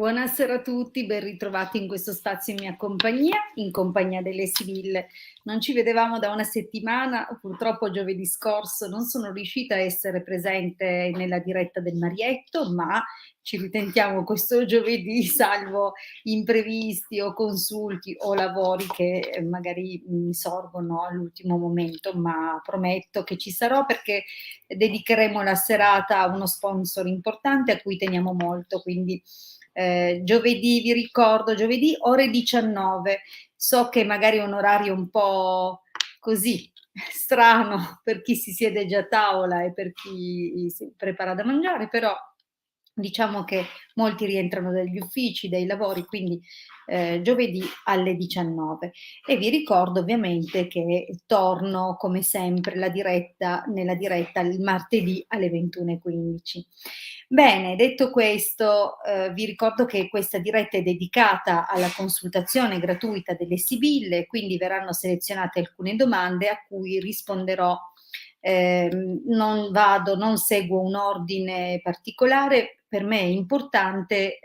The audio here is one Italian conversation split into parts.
Buonasera a tutti, ben ritrovati in questo spazio in compagnia delle Sibille. Non ci vedevamo da una settimana, purtroppo giovedì scorso non sono riuscita a essere presente nella diretta del Marietto, ma ci ritentiamo questo giovedì, salvo imprevisti o consulti o lavori che magari mi sorgono all'ultimo momento, ma prometto che ci sarò perché dedicheremo la serata a uno sponsor importante a cui teniamo molto, quindi giovedì, vi ricordo, giovedì ore 19. So che magari è un orario un po' così strano per chi si siede già a tavola e per chi si prepara da mangiare, però diciamo che molti rientrano dagli uffici, dai lavori, quindi giovedì alle 19. E vi ricordo ovviamente che torno come sempre nella diretta il martedì alle 21:15. Bene, detto questo, vi ricordo che questa diretta è dedicata alla consultazione gratuita delle Sibille, quindi verranno selezionate alcune domande a cui risponderò. Non seguo un ordine particolare, per me è importante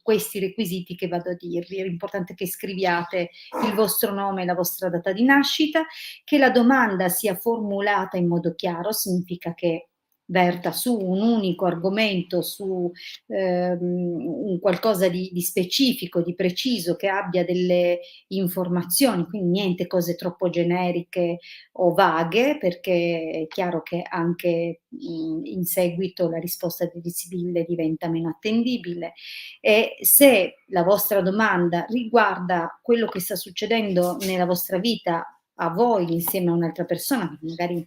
questi requisiti che vado a dirvi. È importante che scriviate il vostro nome e la vostra data di nascita, che la domanda sia formulata in modo chiaro, significa che verta su un unico argomento, su un qualcosa di specifico, di preciso, che abbia delle informazioni, quindi niente cose troppo generiche o vaghe, perché è chiaro che anche in seguito la risposta di Sibille diventa meno attendibile. E se la vostra domanda riguarda quello che sta succedendo nella vostra vita a voi insieme a un'altra persona, magari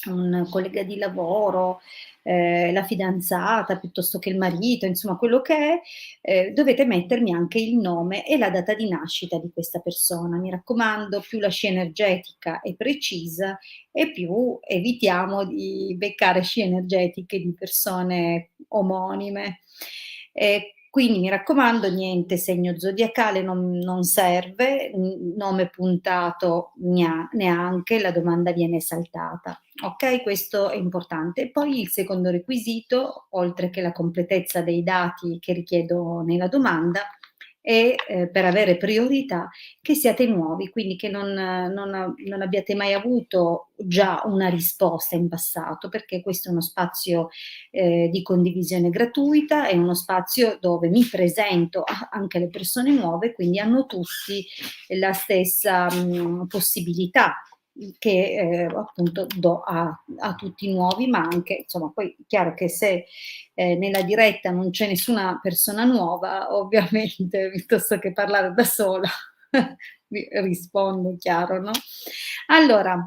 un collega di lavoro, la fidanzata piuttosto che il marito, insomma quello che è, dovete mettermi anche il nome e la data di nascita di questa persona. Mi raccomando, più la scia energetica è precisa e più evitiamo di beccare scie energetiche di persone omonime. Quindi mi raccomando, niente segno zodiacale, non serve, nome puntato neanche, la domanda viene saltata. Ok, questo è importante. E poi il secondo requisito, oltre che la completezza dei dati che richiedo nella domanda, è per avere priorità che siate nuovi, quindi che non abbiate mai avuto già una risposta in passato, perché questo è uno spazio di condivisione gratuita, è uno spazio dove mi presento anche alle persone nuove, quindi hanno tutti la stessa possibilità che appunto do a tutti i nuovi, ma anche, insomma, poi chiaro che se nella diretta non c'è nessuna persona nuova, ovviamente, piuttosto che parlare da sola, rispondo, chiaro, no? Allora,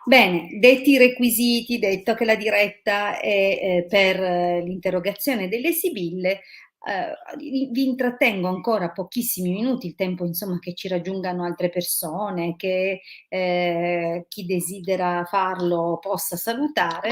bene, detti i requisiti, detto che la diretta è per l'interrogazione delle Sibille, vi intrattengo ancora pochissimi minuti, il tempo insomma che ci raggiungano altre persone, che chi desidera farlo possa salutare,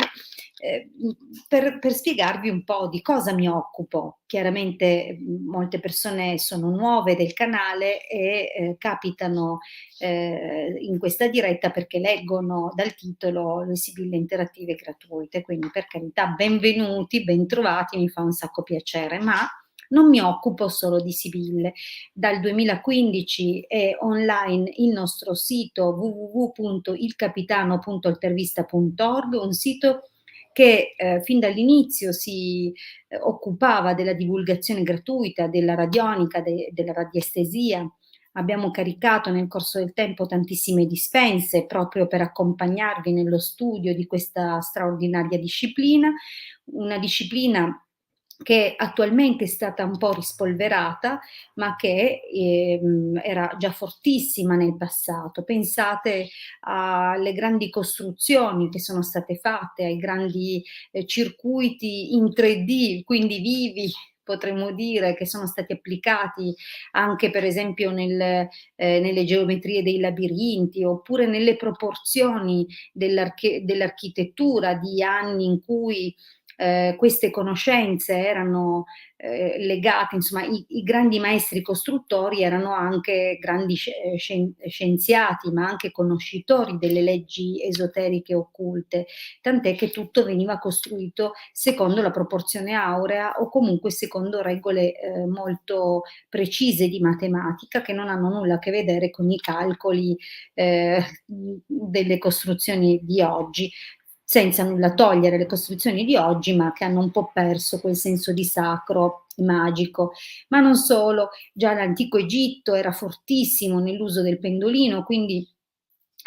per spiegarvi un po' di cosa mi occupo. Chiaramente molte persone sono nuove del canale e capitano in questa diretta perché leggono dal titolo le Sibille interattive gratuite, quindi per carità benvenuti, bentrovati, mi fa un sacco piacere, ma non mi occupo solo di Sibille. Dal 2015 è online il nostro sito www.ilcapitano.altervista.org, un sito che fin dall'inizio si occupava della divulgazione gratuita, della radionica, della radiestesia. Abbiamo caricato nel corso del tempo tantissime dispense proprio per accompagnarvi nello studio di questa straordinaria disciplina, una disciplina che attualmente è stata un po' rispolverata, ma che era già fortissima nel passato. Pensate alle grandi costruzioni che sono state fatte, ai grandi circuiti in 3D, quindi vivi, potremmo dire, che sono stati applicati anche per esempio nelle geometrie dei labirinti, oppure nelle proporzioni dell'architettura di anni in cui queste conoscenze erano legate, insomma, i grandi maestri costruttori erano anche grandi scienziati, ma anche conoscitori delle leggi esoteriche occulte, tant'è che tutto veniva costruito secondo la proporzione aurea o comunque secondo regole molto precise di matematica che non hanno nulla a che vedere con i calcoli delle costruzioni di oggi, senza nulla togliere alle costruzioni di oggi, ma che hanno un po' perso quel senso di sacro magico. Ma non solo, già l'antico Egitto era fortissimo nell'uso del pendolino, quindi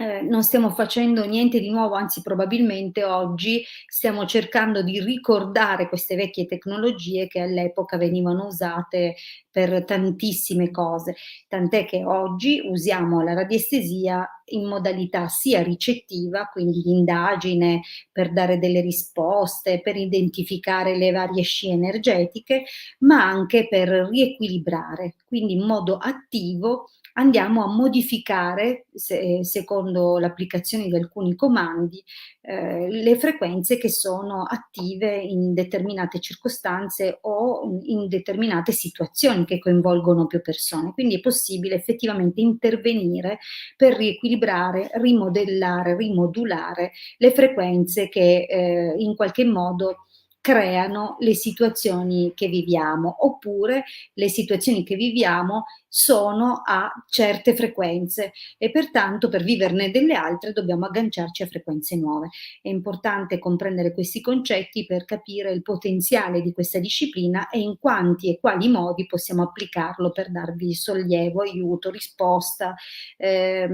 non stiamo facendo niente di nuovo, anzi probabilmente oggi stiamo cercando di ricordare queste vecchie tecnologie che all'epoca venivano usate per tantissime cose, tant'è che oggi usiamo la radiestesia in modalità sia ricettiva, quindi di indagine per dare delle risposte, per identificare le varie scie energetiche, ma anche per riequilibrare, quindi in modo attivo andiamo a modificare, secondo l'applicazione di alcuni comandi, le frequenze che sono attive in determinate circostanze o in determinate situazioni che coinvolgono più persone. Quindi è possibile effettivamente intervenire per riequilibrare, rimodellare, rimodulare le frequenze che in qualche modo creano le situazioni che viviamo, oppure le situazioni che viviamo sono a certe frequenze e pertanto per viverne delle altre dobbiamo agganciarci a frequenze nuove. È importante comprendere questi concetti per capire il potenziale di questa disciplina e in quanti e quali modi possiamo applicarlo per darvi sollievo, aiuto, risposta e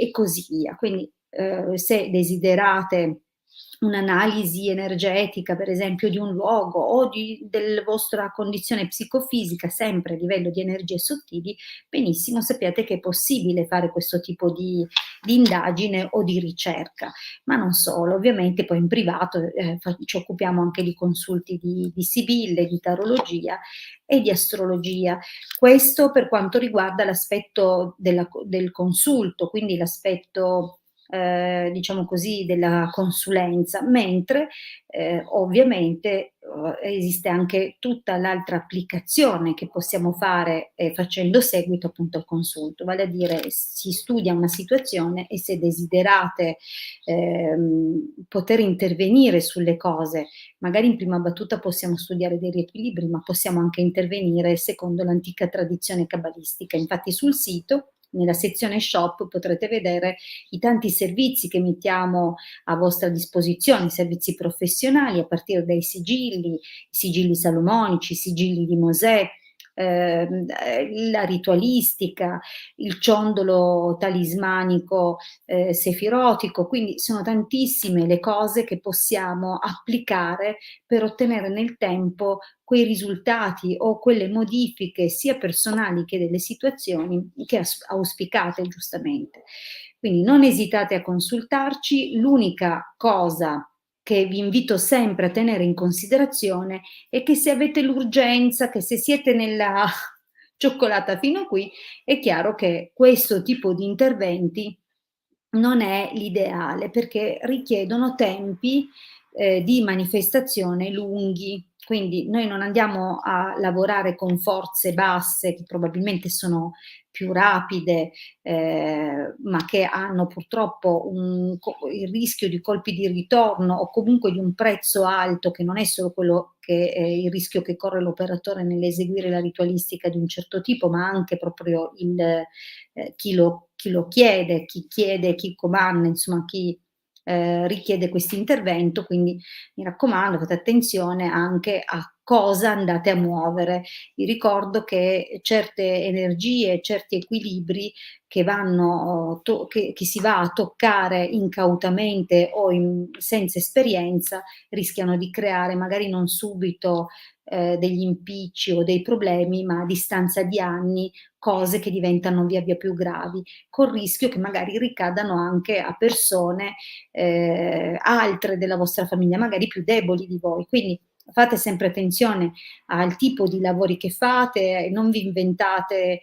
così via. Quindi se desiderate un'analisi energetica, per esempio, di un luogo o della vostra condizione psicofisica, sempre a livello di energie sottili, benissimo, sappiate che è possibile fare questo tipo di indagine o di ricerca, ma non solo, ovviamente poi in privato ci occupiamo anche di consulti di sibille, di tarologia e di astrologia. Questo per quanto riguarda l'aspetto del consulto, quindi l'aspetto diciamo così, della consulenza, mentre ovviamente esiste anche tutta l'altra applicazione che possiamo fare facendo seguito appunto al consulto, vale a dire si studia una situazione e se desiderate poter intervenire sulle cose, magari in prima battuta possiamo studiare dei riequilibri, ma possiamo anche intervenire secondo l'antica tradizione cabalistica. Infatti sul sito, nella sezione shop, potrete vedere i tanti servizi che mettiamo a vostra disposizione, servizi professionali a partire dai sigilli, i sigilli salomonici, i sigilli di Mosè, la ritualistica, il ciondolo talismanico sefirotico, quindi sono tantissime le cose che possiamo applicare per ottenere nel tempo quei risultati o quelle modifiche sia personali che delle situazioni che auspicate giustamente. Quindi non esitate a consultarci, l'unica cosa che vi invito sempre a tenere in considerazione è che se avete l'urgenza, che se siete nella cioccolata fino a qui, è chiaro che questo tipo di interventi non è l'ideale perché richiedono tempi di manifestazione lunghi. Quindi noi non andiamo a lavorare con forze basse che probabilmente sono più rapide, ma che hanno purtroppo il rischio di colpi di ritorno o comunque di un prezzo alto che non è solo quello che è il rischio che corre l'operatore nell'eseguire la ritualistica di un certo tipo, ma anche proprio chi lo chiede, chi comanda, insomma chi richiede questo intervento, quindi mi raccomando, fate attenzione anche a cosa andate a muovere. Vi ricordo che certe energie, certi equilibri che vanno, che si va a toccare incautamente o senza esperienza, rischiano di creare magari non subito degli impicci o dei problemi, ma a distanza di anni cose che diventano via via più gravi, col rischio che magari ricadano anche a persone altre della vostra famiglia, magari più deboli di voi. Quindi fate sempre attenzione al tipo di lavori che fate, non vi inventate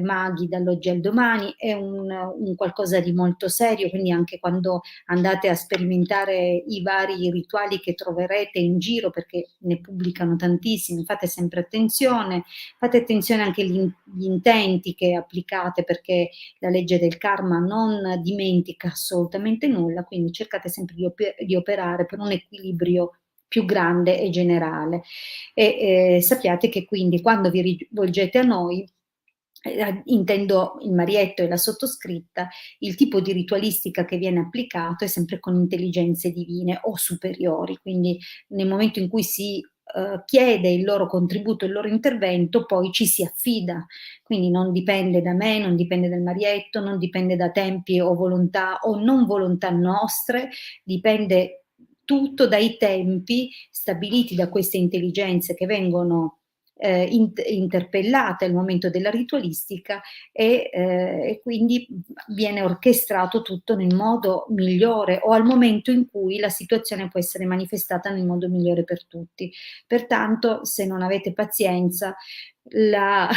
maghi dall'oggi al domani, è un qualcosa di molto serio, quindi anche quando andate a sperimentare i vari rituali che troverete in giro, perché ne pubblicano tantissimi, fate attenzione anche agli intenti che applicate, perché la legge del karma non dimentica assolutamente nulla, quindi cercate sempre di operare per un equilibrio più grande e generale. Sappiate che quindi quando vi rivolgete a noi, intendo il Marietto e la sottoscritta, il tipo di ritualistica che viene applicato è sempre con intelligenze divine o superiori, quindi nel momento in cui si chiede il loro contributo, il loro intervento, poi ci si affida, quindi non dipende da me, non dipende dal Marietto, non dipende da tempi o volontà o non volontà nostre, dipende tutto dai tempi stabiliti da queste intelligenze che vengono interpellate al momento della ritualistica e quindi viene orchestrato tutto nel modo migliore o al momento in cui la situazione può essere manifestata nel modo migliore per tutti. Pertanto, se non avete pazienza, la,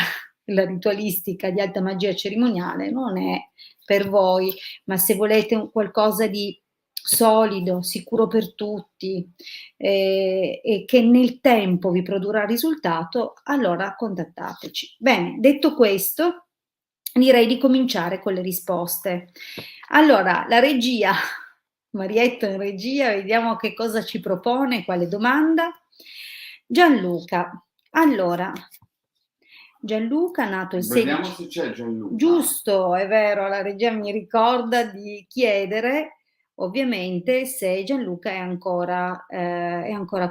la ritualistica di alta magia cerimoniale non è per voi, ma se volete qualcosa di solido, sicuro per tutti e che nel tempo vi produrrà risultato, allora contattateci. Bene, detto questo, direi di cominciare con le risposte. Allora, la regia, Marietto in regia, vediamo che cosa ci propone, quale domanda. Gianluca, allora, Gianluca, nato il 16. Vediamo se c'è Gianluca. Giusto, è vero, la regia mi ricorda di chiedere ovviamente se Gianluca è ancora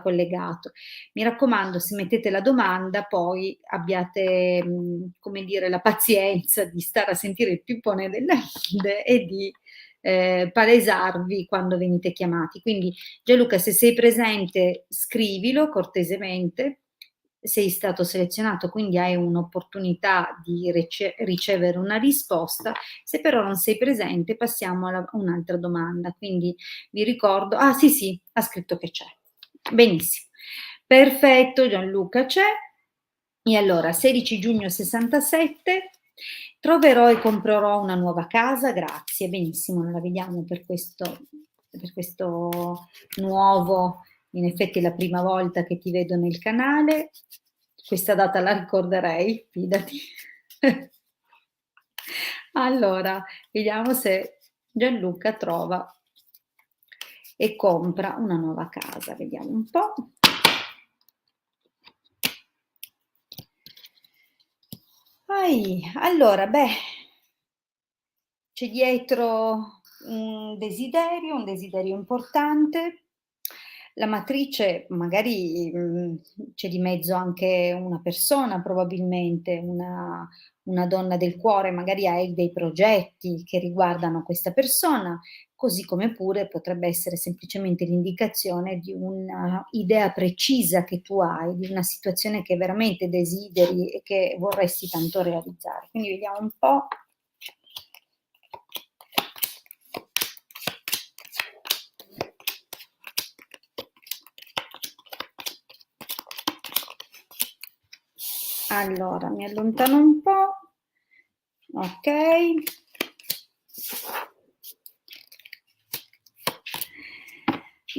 collegato. Mi raccomando, se mettete la domanda, poi abbiate, come dire, la pazienza di stare a sentire il pippone della Hilde e di palesarvi quando venite chiamati. Quindi Gianluca, se sei presente, scrivilo cortesemente. Sei stato selezionato, quindi hai un'opportunità di ricevere una risposta. Se però non sei presente, passiamo a un'altra domanda. Quindi vi ricordo, ah sì sì, ha scritto che c'è. Benissimo. Perfetto, Gianluca c'è. E allora, 16 giugno 67, troverò e comprerò una nuova casa, grazie, benissimo, non la vediamo per questo nuovo, in effetti è la prima volta che ti vedo nel canale, questa data la ricorderei, fidati. Allora, vediamo se Gianluca trova e compra una nuova casa, vediamo un po'. Allora, beh, c'è dietro un desiderio importante. La matrice magari c'è di mezzo anche una persona, probabilmente una donna del cuore, magari hai dei progetti che riguardano questa persona, così come pure potrebbe essere semplicemente l'indicazione di un'idea precisa che tu hai, di una situazione che veramente desideri e che vorresti tanto realizzare. Quindi vediamo un po'. Allora, mi allontano un po'. Ok.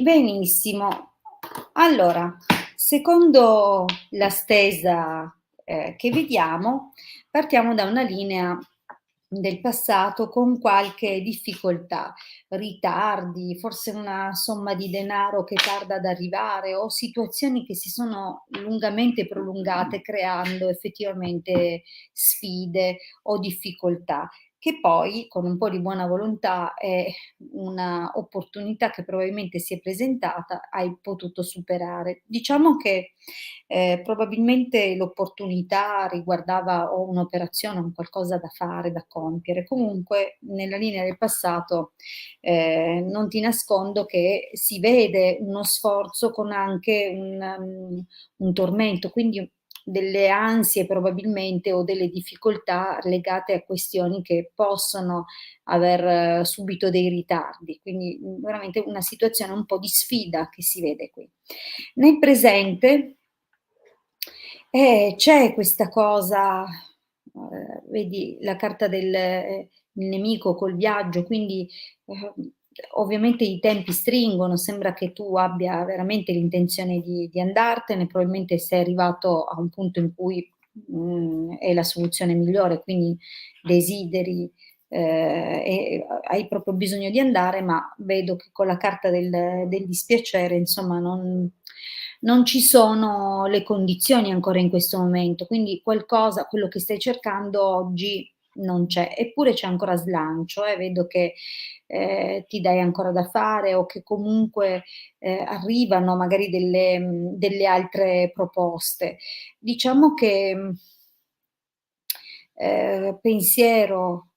Benissimo. Allora, secondo la stesa che vediamo, partiamo da una linea del passato con qualche difficoltà, ritardi, forse una somma di denaro che tarda ad arrivare o situazioni che si sono lungamente prolungate creando effettivamente sfide o difficoltà che poi con un po' di buona volontà e una opportunità che probabilmente si è presentata hai potuto superare. Diciamo che probabilmente l'opportunità riguardava o un'operazione, un qualcosa da fare, da compiere. Comunque nella linea del passato non ti nascondo che si vede uno sforzo con anche un tormento, quindi delle ansie probabilmente o delle difficoltà legate a questioni che possono aver subito dei ritardi. Quindi, veramente una situazione un po' di sfida che si vede qui. Nel presente, c'è questa cosa, vedi la carta del il nemico col viaggio, quindi, ovviamente i tempi stringono, sembra che tu abbia veramente l'intenzione di andartene, probabilmente sei arrivato a un punto in cui, è la soluzione migliore, quindi desideri, e hai proprio bisogno di andare, ma vedo che con la carta del dispiacere, insomma, non ci sono le condizioni ancora in questo momento, quindi qualcosa quello che stai cercando oggi non c'è, eppure c'è ancora slancio, vedo che, ti dai ancora da fare o che comunque, arrivano magari delle altre proposte. Diciamo che, pensiero,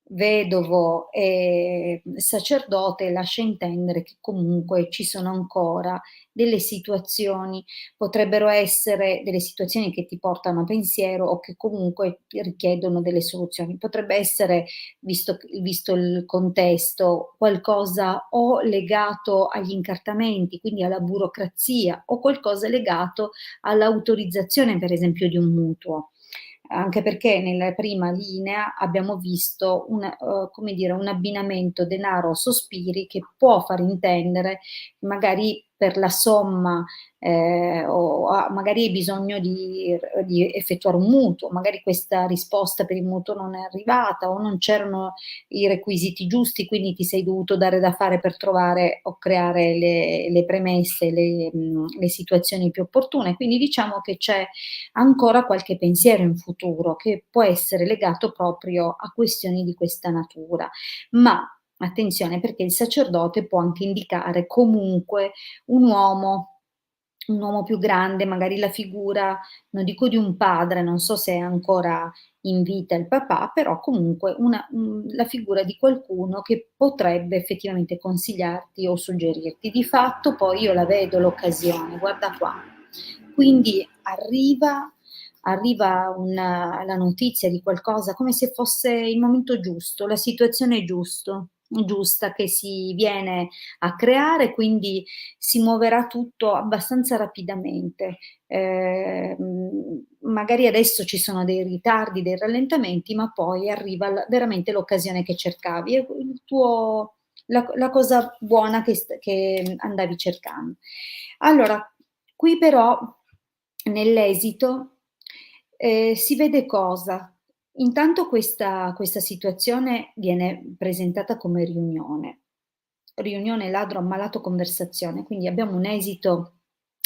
vedovo e sacerdote lascia intendere che comunque ci sono ancora delle situazioni, potrebbero essere delle situazioni che ti portano a pensiero o che comunque ti richiedono delle soluzioni. Potrebbe essere, visto il contesto, qualcosa o legato agli incartamenti, quindi alla burocrazia, o qualcosa legato all'autorizzazione per esempio di un mutuo. Anche perché nella prima linea abbiamo visto come dire, un abbinamento denaro-sospiri che può far intendere magari per la somma, o magari hai bisogno di effettuare un mutuo, magari questa risposta per il mutuo non è arrivata o non c'erano i requisiti giusti, quindi ti sei dovuto dare da fare per trovare o creare le premesse, le situazioni più opportune. Quindi diciamo che c'è ancora qualche pensiero in futuro che può essere legato proprio a questioni di questa natura. Ma attenzione, perché il sacerdote può anche indicare comunque un uomo un uomo più grande, magari la figura, non dico di un padre, non so se è ancora in vita il papà, però comunque la figura di qualcuno che potrebbe effettivamente consigliarti o suggerirti. Di fatto poi io la vedo l'occasione, guarda qua. Quindi arriva la notizia di qualcosa come se fosse il momento giusto, la situazione giusta che si viene a creare, quindi si muoverà tutto abbastanza rapidamente. Magari adesso ci sono dei ritardi, dei rallentamenti, ma poi arriva veramente l'occasione che cercavi, e la cosa buona che andavi cercando. Allora, qui però nell'esito, si vede cosa? Intanto questa situazione viene presentata come riunione ladro ammalato conversazione, quindi abbiamo un esito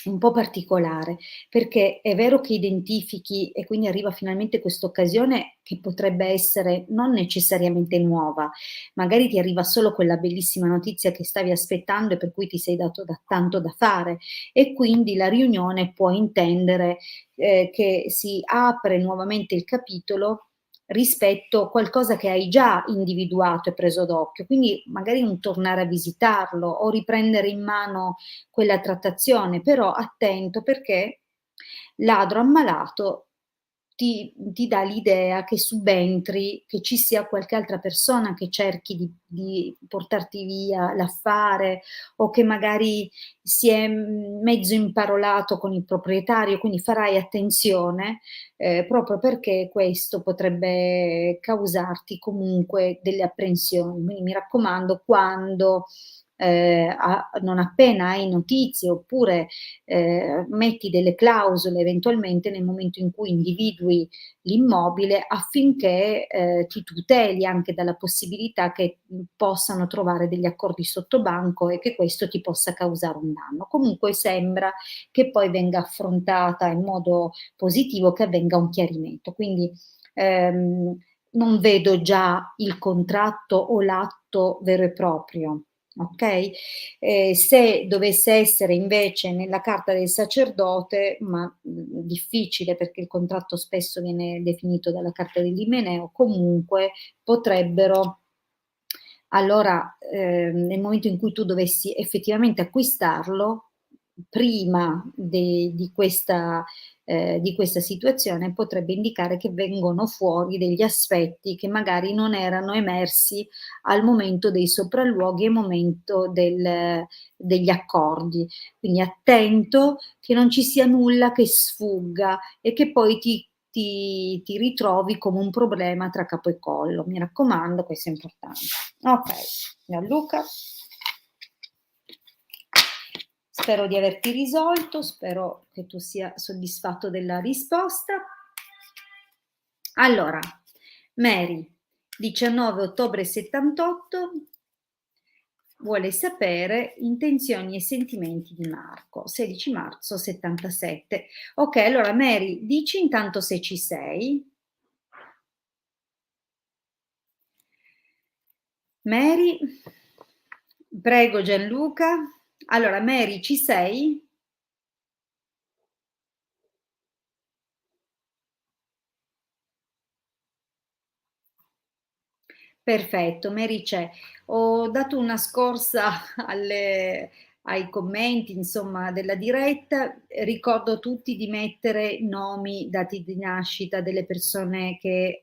un po' particolare, perché è vero che identifichi e quindi arriva finalmente quest'occasione che potrebbe essere non necessariamente nuova, magari ti arriva solo quella bellissima notizia che stavi aspettando e per cui ti sei dato tanto da fare, e quindi la riunione può intendere, che si apre nuovamente il capitolo rispetto a qualcosa che hai già individuato e preso d'occhio, quindi magari un tornare a visitarlo o riprendere in mano quella trattazione, però attento perché ladro ammalato ti dà l'idea che subentri, che ci sia qualche altra persona che cerchi di portarti via l'affare o che magari si è, mezzo imparolato con il proprietario, quindi farai attenzione, proprio perché questo potrebbe causarti comunque delle apprensioni. Quindi mi raccomando, quando non appena hai notizie oppure, metti delle clausole eventualmente nel momento in cui individui l'immobile affinché, ti tuteli anche dalla possibilità che, possano trovare degli accordi sottobanco e che questo ti possa causare un danno. Comunque sembra che poi venga affrontata in modo positivo, che avvenga un chiarimento. Quindi, non vedo già il contratto o l'atto vero e proprio. Okay? Se dovesse essere invece nella carta del sacerdote, ma, difficile perché il contratto spesso viene definito dalla carta dell'imeneo, comunque potrebbero allora, nel momento in cui tu dovessi effettivamente acquistarlo, prima di questa situazione potrebbe indicare che vengono fuori degli aspetti che magari non erano emersi al momento dei sopralluoghi e momento degli accordi. Quindi attento che non ci sia nulla che sfugga e che poi ti ritrovi come un problema tra capo e collo. Mi raccomando, questo è importante. Okay, Gianluca. Spero di averti risolto, spero che tu sia soddisfatto della risposta. Allora, Mary, 19 ottobre 78, vuole sapere intenzioni e sentimenti di Marco, 16 marzo 77. Ok, allora Mary, dici intanto se ci sei. Mary, prego Gianluca. Allora, Mary, ci sei? Perfetto, Mary c'è. Ho dato una scorsa ai commenti, insomma, della diretta. Ricordo a tutti di mettere nomi, dati di nascita delle persone che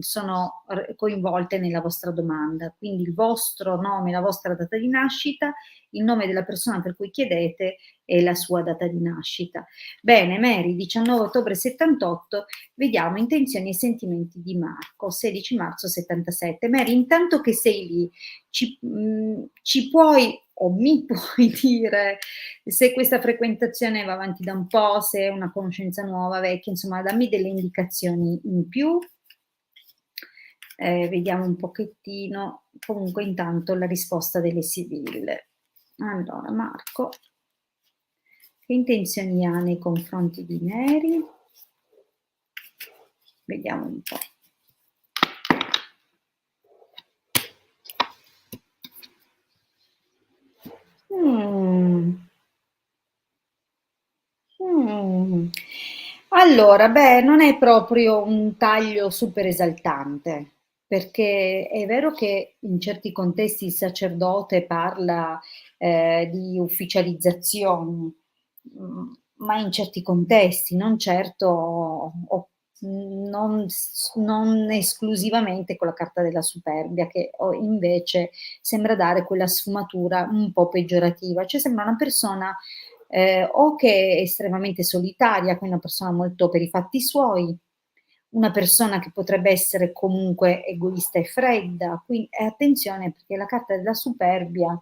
sono coinvolte nella vostra domanda. Quindi il vostro nome, la vostra data di nascita, il nome della persona per cui chiedete e la sua data di nascita. Bene, Mary, 19 ottobre 78. Vediamo intenzioni e sentimenti di Marco, 16 marzo 77. Mary, intanto che sei lì, ci puoi o mi puoi dire se questa frequentazione va avanti da un po', se è una conoscenza nuova, vecchia, insomma, dammi delle indicazioni in più. Vediamo un pochettino, comunque intanto la risposta delle sibille. Allora, Marco, che intenzioni ha nei confronti di Mary? Vediamo un po'. Allora, beh, non è proprio un taglio super esaltante, perché è vero che in certi contesti il sacerdote parla di ufficializzazioni, ma in certi contesti, non certo, non esclusivamente con la carta della superbia, che invece sembra dare quella sfumatura un po' peggiorativa, cioè sembra una persona o che è estremamente solitaria, quindi una persona molto per i fatti suoi, una persona che potrebbe essere comunque egoista e fredda, attenzione perché la carta della superbia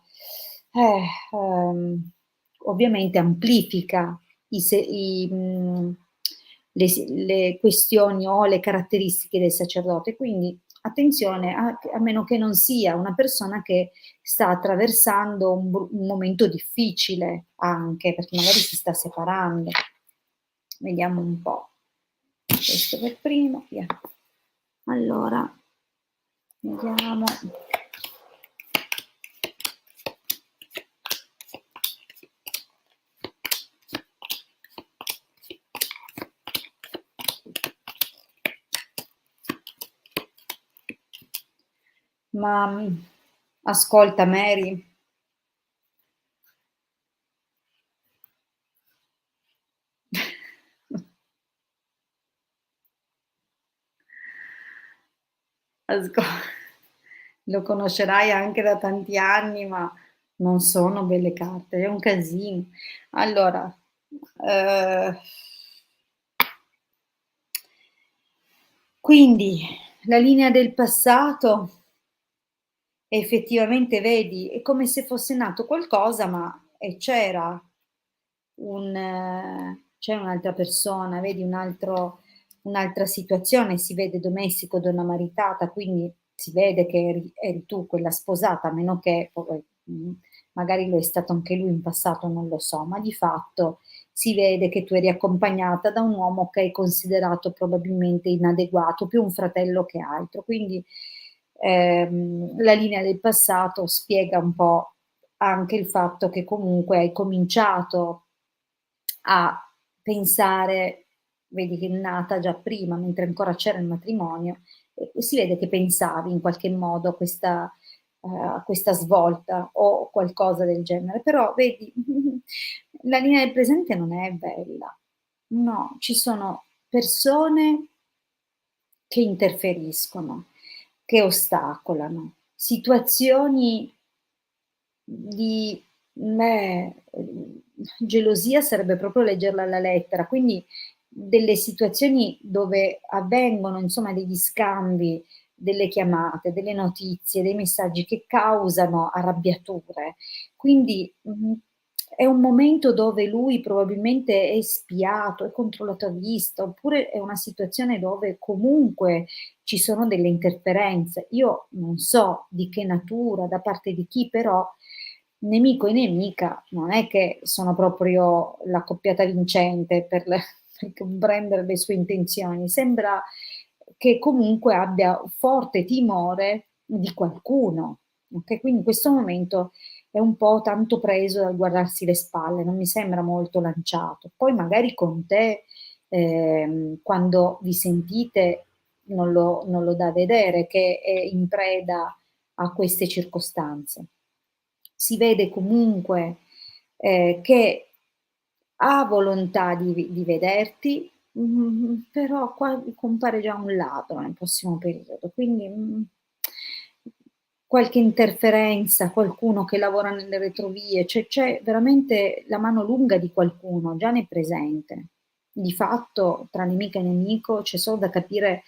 ovviamente amplifica le questioni o le caratteristiche del sacerdote, quindi attenzione a meno che non sia una persona che sta attraversando un momento difficile anche, perché magari si sta separando. Vediamo un po'. Questo per primo, via. Allora, vediamo. Ma ascolta Mary, asco lo conoscerai anche da tanti anni, ma non sono belle carte, è un casino. Allora, ehm, quindi la linea del passato effettivamente vedi, è come se fosse nato qualcosa, ma c'è un'altra persona, vedi un'altra situazione, si vede domestico, donna maritata, quindi si vede che eri tu quella sposata, a meno che poi, magari lo è stato anche lui in passato, non lo so, ma di fatto si vede che tu eri accompagnata da un uomo che hai considerato probabilmente inadeguato, più un fratello che altro. Quindi la linea del passato spiega un po' anche il fatto che comunque hai cominciato a pensare, vedi che è nata già prima, mentre ancora c'era il matrimonio, e si vede che pensavi in qualche modo a questa svolta o qualcosa del genere, però vedi, la linea del presente non è bella. No, ci sono persone che interferiscono, che ostacolano, situazioni di gelosia sarebbe proprio leggerla alla lettera, quindi delle situazioni dove avvengono, insomma, degli scambi, delle chiamate, delle notizie, dei messaggi che causano arrabbiature. Quindi, è un momento dove lui probabilmente è spiato, è controllato a vista, oppure è una situazione dove comunque ci sono delle interferenze. Io non so di che natura, da parte di chi, però nemico e nemica non è che sono proprio l'accoppiata vincente per comprendere le sue intenzioni. Sembra che comunque abbia forte timore di qualcuno, okay, quindi in questo momento è un po' tanto preso dal guardarsi le spalle, non mi sembra molto lanciato. Poi magari con te, quando vi sentite non lo dà vedere che è in preda a queste circostanze. Si vede comunque, che ha volontà di vederti, però qua compare già un ladro nel prossimo periodo, quindi, qualche interferenza, qualcuno che lavora nelle retrovie, c'è veramente la mano lunga di qualcuno già nel presente. Di fatto tra nemica e nemico c'è solo da capire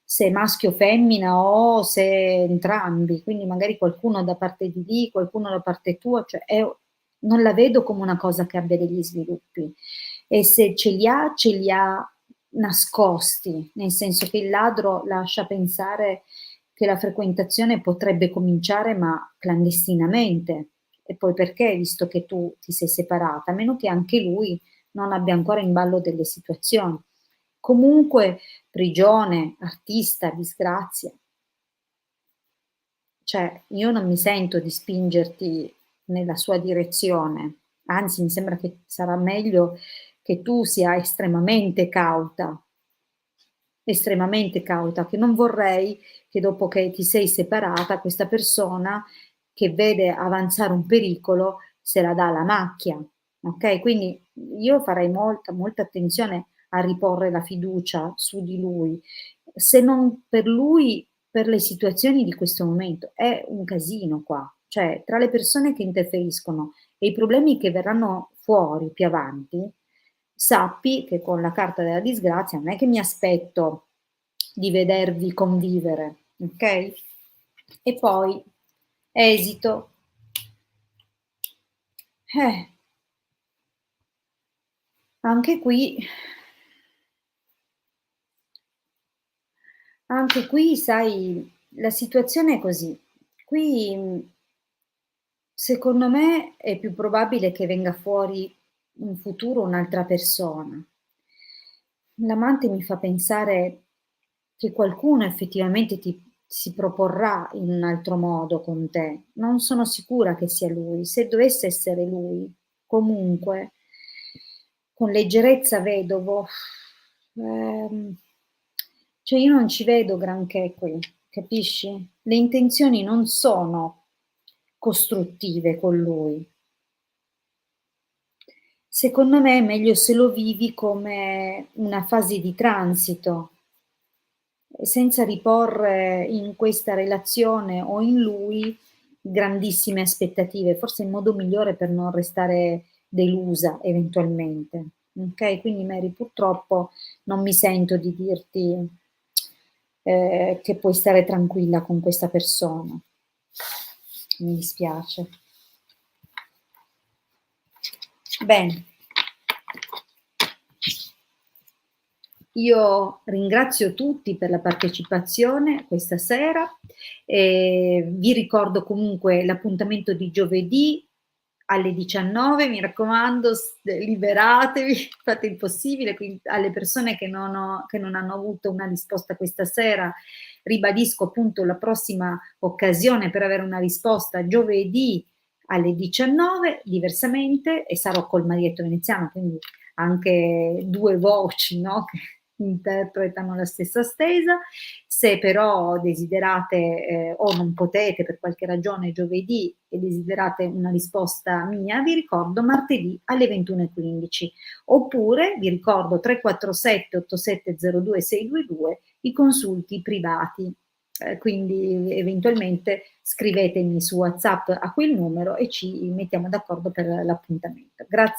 se è maschio o femmina o se entrambi, quindi magari qualcuno da parte di lì, qualcuno da parte tua, cioè non la vedo come una cosa che abbia degli sviluppi. E se ce li ha nascosti, nel senso che il ladro lascia pensare che la frequentazione potrebbe cominciare, ma clandestinamente. E poi perché, visto che tu ti sei separata? A meno che anche lui non abbia ancora in ballo delle situazioni. Comunque prigione, artista, disgrazia. Cioè, io non mi sento di spingerti nella sua direzione, anzi mi sembra che sarà meglio che tu sia estremamente cauta, che non vorrei che dopo che ti sei separata questa persona che vede avanzare un pericolo se la dà alla macchia, okay, quindi io farei molta attenzione a riporre la fiducia su di lui, se non per lui, per le situazioni di questo momento. È un casino qua, cioè tra le persone che interferiscono e i problemi che verranno fuori più avanti, sappi che con la carta della disgrazia non è che mi aspetto di vedervi convivere, okay? E poi esito. Eh, anche qui sai, la situazione è così. Qui, secondo me è più probabile che venga fuori in futuro un'altra persona. L'amante mi fa pensare che qualcuno effettivamente ti si proporrà in un altro modo con te. Non sono sicura che sia lui. Se dovesse essere lui, comunque, con leggerezza vedovo, ehm, cioè io non ci vedo granché qui, capisci? Le intenzioni non sono costruttive con lui. Secondo me è meglio se lo vivi come una fase di transito, senza riporre in questa relazione o in lui grandissime aspettative, forse il modo migliore per non restare delusa eventualmente. Okay, quindi Mary purtroppo non mi sento di dirti, che puoi stare tranquilla con questa persona. Mi dispiace. Bene. Io ringrazio tutti per la partecipazione questa sera, vi ricordo comunque l'appuntamento di giovedì alle 19, mi raccomando liberatevi, fate il possibile, alle persone che non hanno avuto una risposta questa sera, ribadisco appunto la prossima occasione per avere una risposta giovedì alle 19, diversamente, e sarò col Marietto Veneziano, quindi anche due voci, no? Che interpretano la stessa stesa. Se però desiderate o non potete per qualche ragione giovedì e desiderate una risposta mia, vi ricordo martedì alle 21:15. Oppure vi ricordo 347 8702 622 i consulti privati. Quindi eventualmente scrivetemi su WhatsApp a quel numero e ci mettiamo d'accordo per l'appuntamento. Grazie.